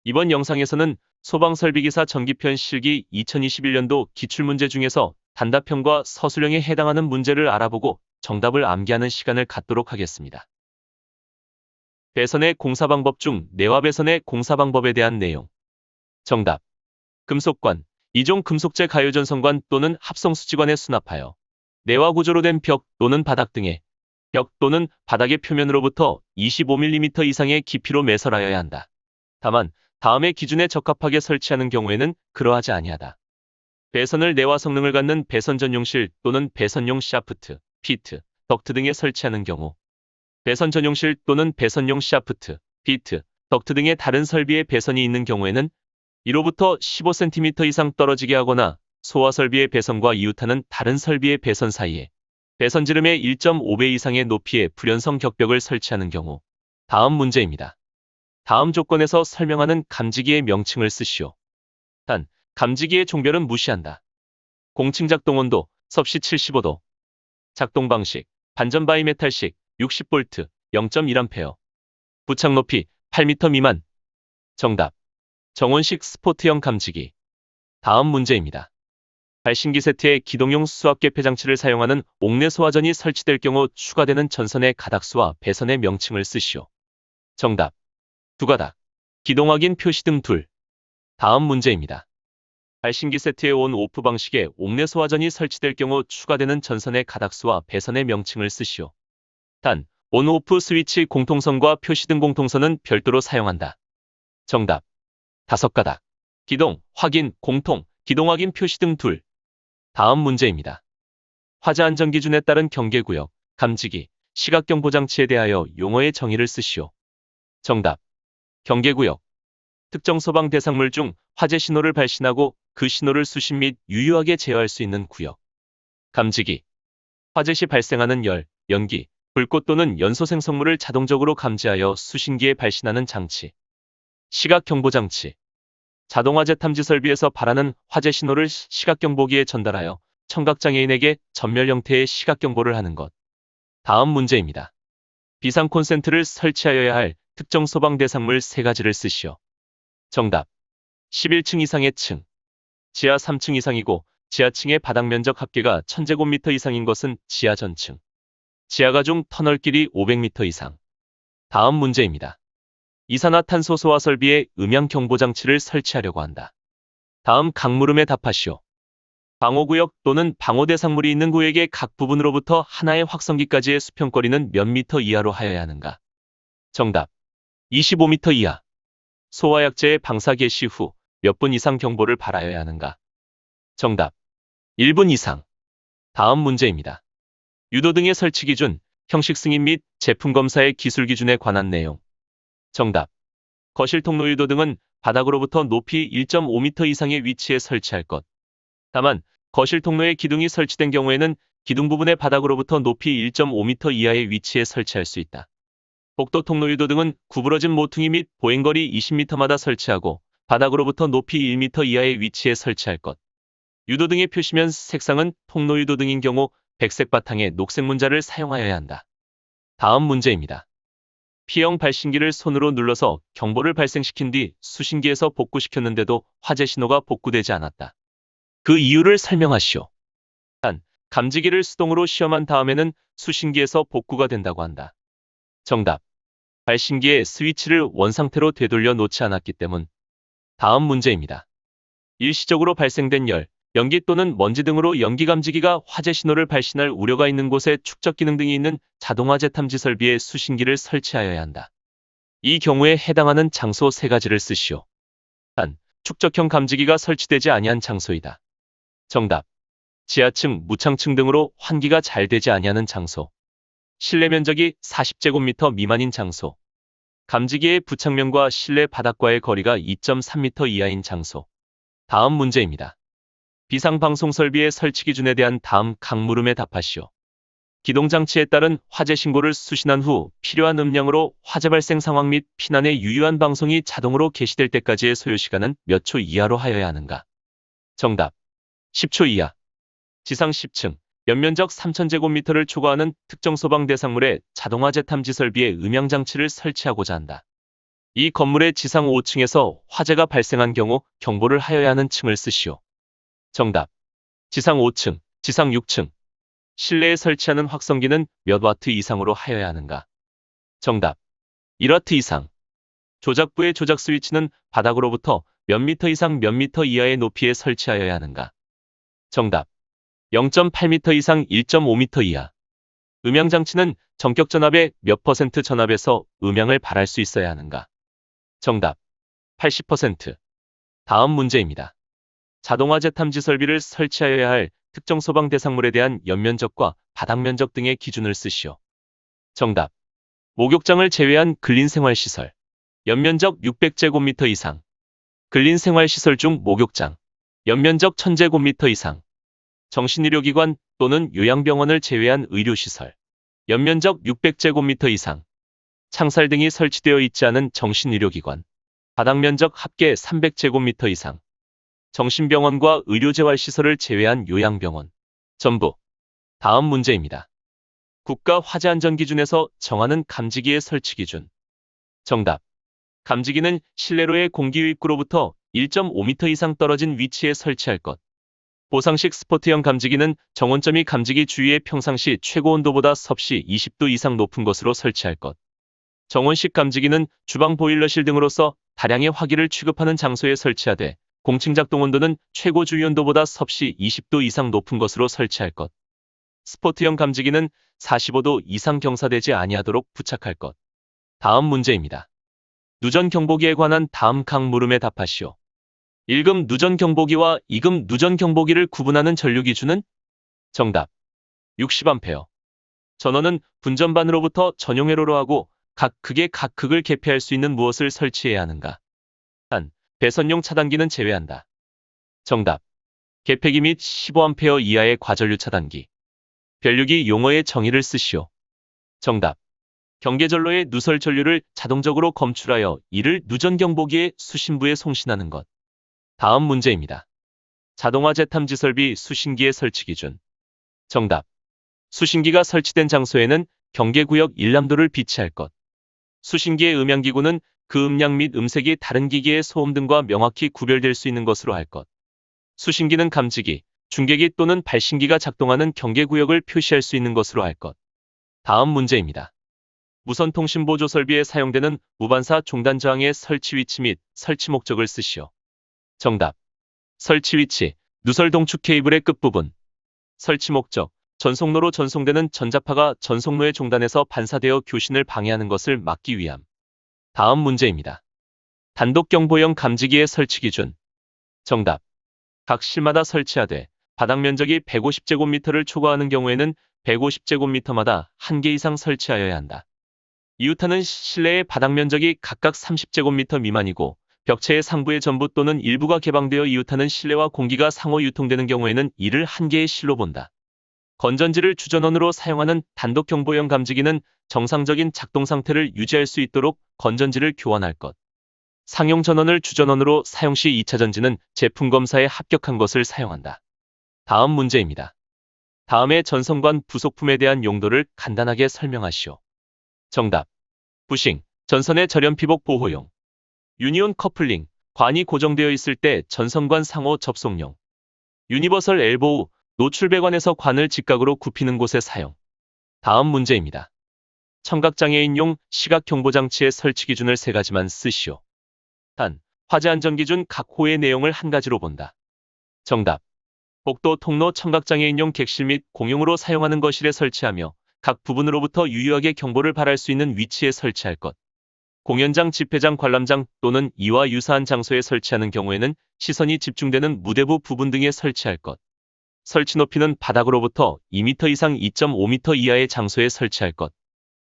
이번 영상에서는 소방설비기사 전기편 실기 2021년도 기출문제 중에서 단답형과 서술형에 해당하는 문제를 알아보고 정답을 암기하는 시간을 갖도록 하겠습니다. 배선의 공사방법 중 내화 배선의 공사방법에 대한 내용. 정답. 금속관, 이종 금속재 가요전선관 또는 합성수지관에 수납하여 내화 구조로 된 벽 또는 바닥 등에 벽 또는 바닥의 표면으로부터 25mm 이상의 깊이로 매설하여야 한다. 다만 다음의 기준에 적합하게 설치하는 경우에는 그러하지 아니하다. 배선을 내화 성능을 갖는 배선 전용실 또는 배선용 샤프트, 피트, 덕트 등에 설치하는 경우 배선 전용실 또는 배선용 샤프트, 피트, 덕트 등의 다른 설비에 배선이 있는 경우에는 1로부터 15cm 이상 떨어지게 하거나 소화 설비의 배선과 이웃하는 다른 설비의 배선 사이에 배선 지름의 1.5배 이상의 높이의 불연성 격벽을 설치하는 경우 다음 문제입니다. 다음 조건에서 설명하는 감지기의 명칭을 쓰시오. 단, 감지기의 종별은 무시한다. 공층 작동 온도, 섭씨 75도. 작동 방식, 반전 바이메탈식, 60V, 0.1A. 부착 높이, 8m 미만. 정답. 정원식 스포트형 감지기. 다음 문제입니다. 발신기 세트에 기동용 수압계 폐장치를 사용하는 옥내 소화전이 설치될 경우 추가되는 전선의 가닥수와 배선의 명칭을 쓰시오. 정답. 두 가닥. 기동 확인 표시 등 둘. 다음 문제입니다. 발신기 세트의 온-오프 방식에 옥내 소화전이 설치될 경우 추가되는 전선의 가닥수와 배선의 명칭을 쓰시오. 단, 온-오프 스위치 공통선과 표시 등 공통선은 별도로 사용한다. 정답. 다섯 가닥. 기동, 확인, 공통, 기동 확인 표시 등 둘. 다음 문제입니다. 화재 안전 기준에 따른 경계구역, 감지기, 시각경보 장치에 대하여 용어의 정의를 쓰시오. 정답. 경계구역. 특정 소방 대상물 중 화재 신호를 발신하고 그 신호를 수신 및 유효하게 제어할 수 있는 구역. 감지기. 화재 시 발생하는 열, 연기, 불꽃 또는 연소 생성물을 자동적으로 감지하여 수신기에 발신하는 장치. 시각경보장치. 자동화재 탐지 설비에서 발하는 화재 신호를 시각경보기에 전달하여 청각장애인에게 전멸 형태의 시각경보를 하는 것. 다음 문제입니다. 비상 콘센트를 설치하여야 할 특정 소방 대상물 세 가지를 쓰시오. 정답. 11층 이상의 층. 지하 3층 이상이고 지하층의 바닥 면적 합계가 1000제곱미터 이상인 것은 지하 전층. 지하가 중 터널 길이 500m 이상. 다음 문제입니다. 이산화탄소 소화 설비에 음향 경보 장치를 설치하려고 한다. 다음 강물음에 답하시오. 방호구역 또는 방호 대상물이 있는 구역의 각 부분으로부터 하나의 확성기까지의 수평거리는 몇 미터 이하로 하여야 하는가? 정답. 25m 이하. 소화약제의 방사 개시 후 몇 분 이상 경보를 발하여야 하는가? 정답. 1분 이상. 다음 문제입니다. 유도등의 설치 기준, 형식 승인 및 제품 검사의 기술 기준에 관한 내용. 정답. 거실 통로 유도등은 바닥으로부터 높이 1.5m 이상의 위치에 설치할 것. 다만 거실 통로에 기둥이 설치된 경우에는 기둥 부분의 바닥으로부터 높이 1.5m 이하의 위치에 설치할 수 있다. 복도 통로 유도등은 구부러진 모퉁이 및 보행거리 20m마다 설치하고 바닥으로부터 높이 1m 이하의 위치에 설치할 것. 유도등의 표시면 색상은 통로 유도등인 경우 백색 바탕에 녹색 문자를 사용하여야 한다. 다음 문제입니다. P형 발신기를 손으로 눌러서 경보를 발생시킨 뒤 수신기에서 복구시켰는데도 화재 신호가 복구되지 않았다. 그 이유를 설명하시오. 단, 감지기를 수동으로 시험한 다음에는 수신기에서 복구가 된다고 한다. 정답. 발신기의 스위치를 원상태로 되돌려 놓지 않았기 때문. 다음 문제입니다. 일시적으로 발생된 열, 연기 또는 먼지 등으로 연기 감지기가 화재 신호를 발신할 우려가 있는 곳에 축적 기능 등이 있는 자동화재 탐지 설비에 수신기를 설치하여야 한다. 이 경우에 해당하는 장소 세 가지를 쓰시오. 단, 축적형 감지기가 설치되지 아니한 장소이다. 정답. 지하층, 무창층 등으로 환기가 잘 되지 아니하는 장소. 실내 면적이 40제곱미터 미만인 장소. 감지기의 부착면과 실내 바닥과의 거리가 2.3m 이하인 장소. 다음 문제입니다. 비상방송 설비의 설치 기준에 대한 다음 각 물음에 답하시오. 기동장치에 따른 화재 신고를 수신한 후 필요한 음량으로 화재 발생 상황 및 피난의 유효한 방송이 자동으로 개시될 때까지의 소요시간은 몇 초 이하로 하여야 하는가? 정답. 10초 이하. 지상 10층, 연면적 3000제곱미터를 초과하는 특정 소방 대상물에 자동화재 탐지 설비의 음향장치를 설치하고자 한다. 이 건물의 지상 5층에서 화재가 발생한 경우 경보를 하여야 하는 층을 쓰시오. 정답. 지상 5층, 지상 6층. 실내에 설치하는 확성기는 몇 와트 이상으로 하여야 하는가? 정답. 1와트 이상. 조작부의 조작 스위치는 바닥으로부터 몇 미터 이상 몇 미터 이하의 높이에 설치하여야 하는가? 정답. 0.8m 이상 1.5m 이하. 음향장치는 전격 전압의 몇 퍼센트 전압에서 음향을 발할 수 있어야 하는가? 정답. 80%. 다음 문제입니다. 자동화재 탐지 설비를 설치하여야 할 특정 소방 대상물에 대한 연면적과 바닥 면적 등의 기준을 쓰시오. 정답. 목욕장을 제외한 근린생활시설. 연면적 600제곱미터 이상. 근린생활시설 중 목욕장. 연면적 1000제곱미터 이상. 정신의료기관 또는 요양병원을 제외한 의료시설. 연면적 600제곱미터 이상. 창살 등이 설치되어 있지 않은 정신의료기관. 바닥 면적 합계 300제곱미터 이상. 정신병원과 의료재활시설을 제외한 요양병원. 전부. 다음 문제입니다. 국가 화재안전기준에서 정하는 감지기의 설치 기준. 정답. 감지기는 실내로의 공기유입구로부터 1.5m 이상 떨어진 위치에 설치할 것. 보상식 스포트형 감지기는 정온점이 감지기 주위의 평상시 최고 온도보다 섭씨 20도 이상 높은 것으로 설치할 것. 정온식 감지기는 주방 보일러실 등으로서 다량의 화기를 취급하는 장소에 설치하되 공층 작동 온도는 최고 주위 온도보다 섭씨 20도 이상 높은 것으로 설치할 것. 스포트형 감지기는 45도 이상 경사되지 아니하도록 부착할 것. 다음 문제입니다. 누전 경보기에 관한 다음 각 물음에 답하시오. 1급 누전 경보기와 2급 누전 경보기를 구분하는 전류 기준은? 정답. 60A. 전원은 분전반으로부터 전용회로로 하고 각 극에 각 극을 개폐할 수 있는 무엇을 설치해야 하는가? 단, 배선용 차단기는 제외한다. 정답. 개폐기 및 15A 이하의 과전류 차단기. 변류기 용어의 정의를 쓰시오. 정답. 경계전로의 누설 전류를 자동적으로 검출하여 이를 누전경보기의 수신부에 송신하는 것. 다음 문제입니다. 자동화재 탐지 설비 수신기의 설치 기준. 정답. 수신기가 설치된 장소에는 경계구역 일람도를 비치할 것. 수신기의 음향기구는 그 음량 및 음색이 다른 기기의 소음 등과 명확히 구별될 수 있는 것으로 할 것. 수신기는 감지기, 중계기 또는 발신기가 작동하는 경계구역을 표시할 수 있는 것으로 할 것. 다음 문제입니다. 무선통신보조 설비에 사용되는 무반사 종단 저항의 설치 위치 및 설치 목적을 쓰시오. 정답. 설치 위치, 누설 동축 케이블의 끝부분. 설치 목적, 전송로로 전송되는 전자파가 전송로의 종단에서 반사되어 교신을 방해하는 것을 막기 위함. 다음 문제입니다. 단독경보형 감지기의 설치 기준. 정답. 각 실마다 설치하되 바닥 면적이 150제곱미터를 초과하는 경우에는 150제곱미터마다 1개 이상 설치하여야 한다. 이웃하는 실내의 바닥 면적이 각각 30제곱미터 미만이고 벽체의 상부의 전부 또는 일부가 개방되어 이웃하는 실내와 공기가 상호 유통되는 경우에는 이를 한 개의 실로 본다. 건전지를 주전원으로 사용하는 단독경보형 감지기는 정상적인 작동 상태를 유지할 수 있도록 건전지를 교환할 것. 상용 전원을 주전원으로 사용 시 2차 전지는 제품 검사에 합격한 것을 사용한다. 다음 문제입니다. 다음의 전선관 부속품에 대한 용도를 간단하게 설명하시오. 정답. 부싱, 전선의 절연 피복 보호용. 유니온 커플링, 관이 고정되어 있을 때 전선관 상호 접속용. 유니버설 엘보우, 노출배관에서 관을 직각으로 굽히는 곳에 사용. 다음 문제입니다. 청각장애인용 시각경보장치의 설치 기준을 3가지만 쓰시오. 단, 화재안전기준 각 호의 내용을 한 가지로 본다. 정답. 복도 통로 청각장애인용 객실 및 공용으로 사용하는 거실에 설치하며 각 부분으로부터 유효하게 경보를 발할 수 있는 위치에 설치할 것. 공연장, 집회장, 관람장 또는 이와 유사한 장소에 설치하는 경우에는 시선이 집중되는 무대부 부분 등에 설치할 것. 설치 높이는 바닥으로부터 2m 이상 2.5m 이하의 장소에 설치할 것.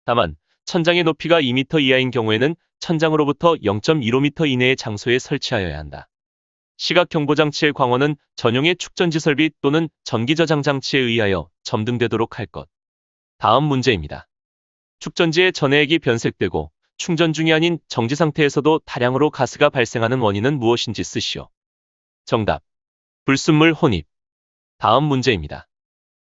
다만, 천장의 높이가 2m 이하인 경우에는 천장으로부터 0.15m 이내의 장소에 설치하여야 한다. 시각경보장치의 광원은 전용의 축전지 설비 또는 전기저장 장치에 의하여 점등되도록 할 것. 다음 문제입니다. 축전지의 전해액이 변색되고 충전 중이 아닌 정지 상태에서도 다량으로 가스가 발생하는 원인은 무엇인지 쓰시오. 정답. 불순물 혼입. 다음 문제입니다.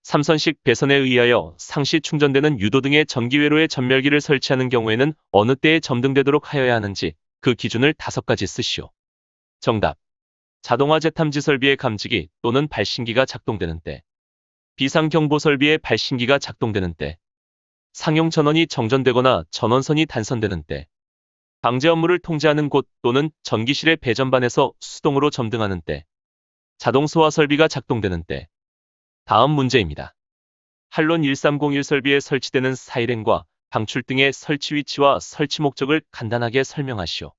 삼선식 배선에 의하여 상시 충전되는 유도 등의 전기회로에 전멸기를 설치하는 경우에는 어느 때에 점등되도록 하여야 하는지 그 기준을 5가지 쓰시오. 정답. 자동화 재탐지 설비의 감지기 또는 발신기가 작동되는 때. 비상경보 설비의 발신기가 작동되는 때. 상용 전원이 정전되거나 전원선이 단선되는 때. 방제 업무를 통제하는 곳 또는 전기실의 배전반에서 수동으로 점등하는 때. 자동 소화 설비가 작동되는 때. 다음 문제입니다. 한론 1301 설비에 설치되는 사이렌과 방출 등의 설치 위치와 설치 목적을 간단하게 설명하시오.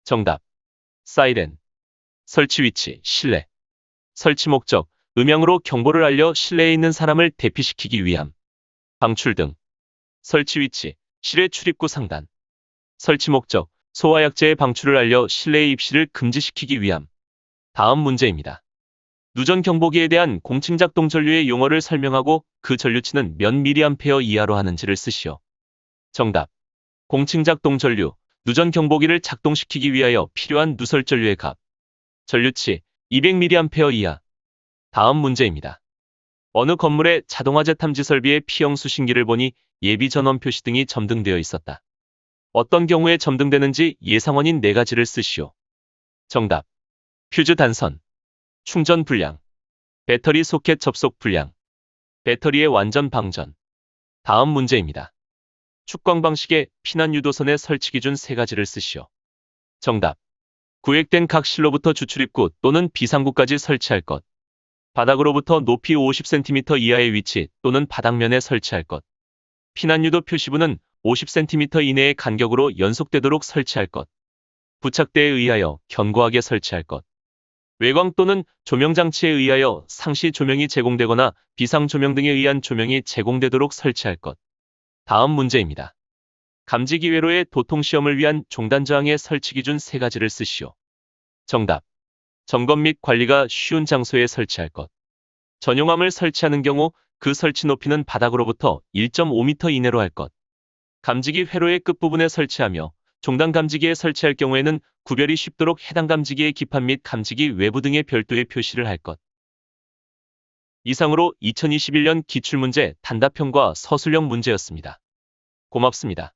정답. 사이렌. 설치 위치, 실내. 설치 목적, 음향으로 경보를 알려 실내에 있는 사람을 대피시키기 위함. 방출 등. 설치 위치, 실외 출입구 상단. 설치 목적, 소화약제의 방출을 알려 실내의 입시를 금지시키기 위함. 다음 문제입니다. 누전 경보기에 대한 공층 작동 전류의 용어를 설명하고 그 전류치는 몇 mA 이하로 하는지를 쓰시오. 정답. 공층 작동 전류, 누전 경보기를 작동시키기 위하여 필요한 누설 전류의 값. 전류치 200mA 이하. 다음 문제입니다. 어느 건물의 자동화재 탐지 설비의 P형 수신기를 보니 예비 전원 표시 등이 점등되어 있었다. 어떤 경우에 점등되는지 예상원인 4가지를 쓰시오. 정답. 퓨즈 단선, 충전 불량, 배터리 소켓 접속 불량, 배터리의 완전 방전. 다음 문제입니다. 축광 방식의 피난 유도선의 설치 기준 3가지를 쓰시오. 정답. 구획된 각 실로부터 주출입구 또는 비상구까지 설치할 것. 바닥으로부터 높이 50cm 이하의 위치 또는 바닥면에 설치할 것. 피난유도 표시부는 50cm 이내의 간격으로 연속되도록 설치할 것. 부착대에 의하여 견고하게 설치할 것. 외광 또는 조명장치에 의하여 상시 조명이 제공되거나 비상조명 등에 의한 조명이 제공되도록 설치할 것. 다음 문제입니다. 감지기 회로의 도통시험을 위한 종단저항의 설치 기준 3가지를 쓰시오. 정답. 점검 및 관리가 쉬운 장소에 설치할 것. 전용함을 설치하는 경우 그 설치 높이는 바닥으로부터 1.5m 이내로 할 것. 감지기 회로의 끝부분에 설치하며 종단 감지기에 설치할 경우에는 구별이 쉽도록 해당 감지기의 기판 및 감지기 외부 등의 별도의 표시를 할 것. 이상으로 2021년 기출문제 단답형과 서술형 문제였습니다. 고맙습니다.